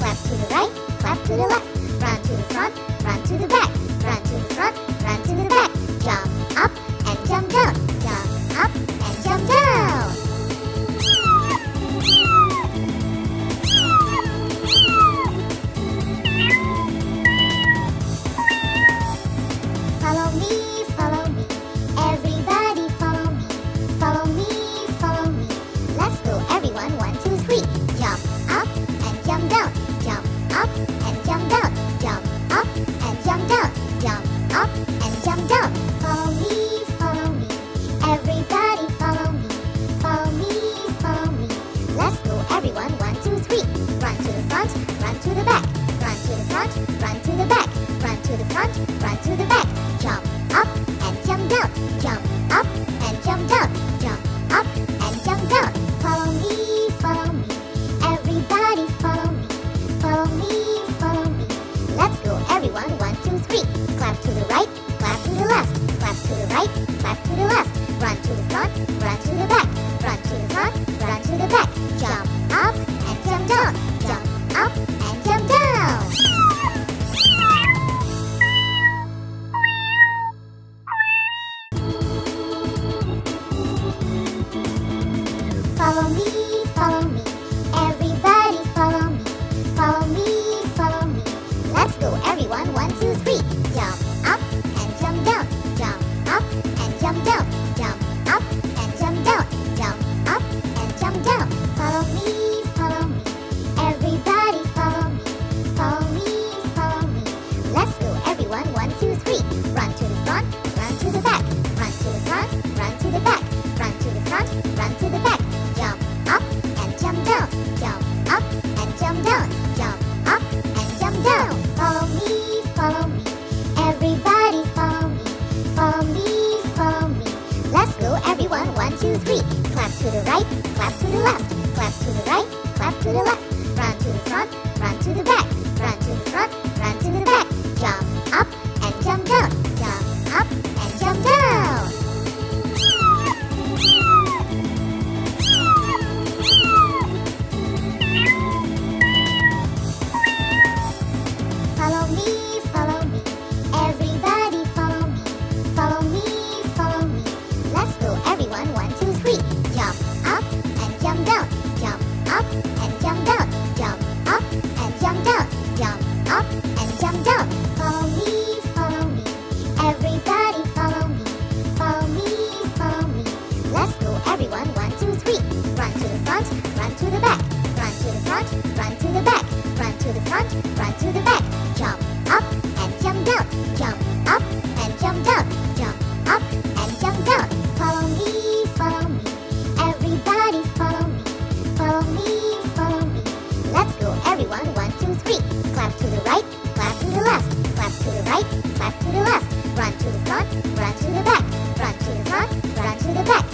clap to the right, clap to the left. Run to the front, run to the back. Run to the front, run to the back. Jump up and jump down. Jump up and jump down. Follow me, follow me. Everybody follow me. Follow me, follow me. Let's go everyone, 1, 2, 3. Jump up and jump down. Jump up and jump down. Jump up and jump down. Jump up and jump down. Follow me, follow me. Everybody follow me. Follow me, follow me. Let's go everyone, 1, 2, 3. Run to the front, run to the back. Run to the front, run to the back. Run to the front, run to the back. Jump up and jump down. Jump up and jump down. Jump up and jump down. Follow me, follow me. Everybody follow me. Follow me, follow me. Let's go everyone, 1, 2, 3. Clap to the right, clap to the left. Clap to the right, clap to the left. Run to the front, run to the back. Run to the front, run to the back. Jump up and jump down. Jump up and jump down. Follow me, follow me. Everybody follow me. Follow me, follow me. Let's go everyone, 1, 2, 3. Jump up and jump down. Jump up and jump down. Jump up and jump down. Jump up and jump down. Follow me, follow me. Everybody follow me. Follow me, follow me. Let's go everyone, 1, 2, 3. Run to the front, run to the back. Run to the front, run to the back. Run to the front, run to the back. Jump up and jump down. Jump up and jump down. Jump up and jump down. Follow me, follow me. Everybody follow me. Follow me, follow me. Let's go everyone, 1, 2, 3. Clap to the right, clap to the left. Clap to the right, clap to the left. Run to the front, run to the back. Run to the front, run to the back. Jump up and jump down. Jump up and jump down. Follow me, follow me. Everybody follow me. Follow me, follow me. Let's go everyone, 1, 2, 3. Jump up and jump down. Jump up and jump down. Jump up and jump down. Jump up and jump down. Follow me, follow me. Everybody follow me. Follow me, follow me. Let's go everyone, 1, 2, 3. Run to the front, run to the back. Run to the front, run to the back. Run to the front, run to the back. Jump up and jump down. Jump up and jump down. Jump up and jump down. Follow me, follow me. Everybody follow me. Follow me, follow me. Let's go everyone, 1, 2, 3. Clap to the right, clap to the left. Clap to the right, clap to the left. Run to the front, run to the back. Run to the front, run to the back.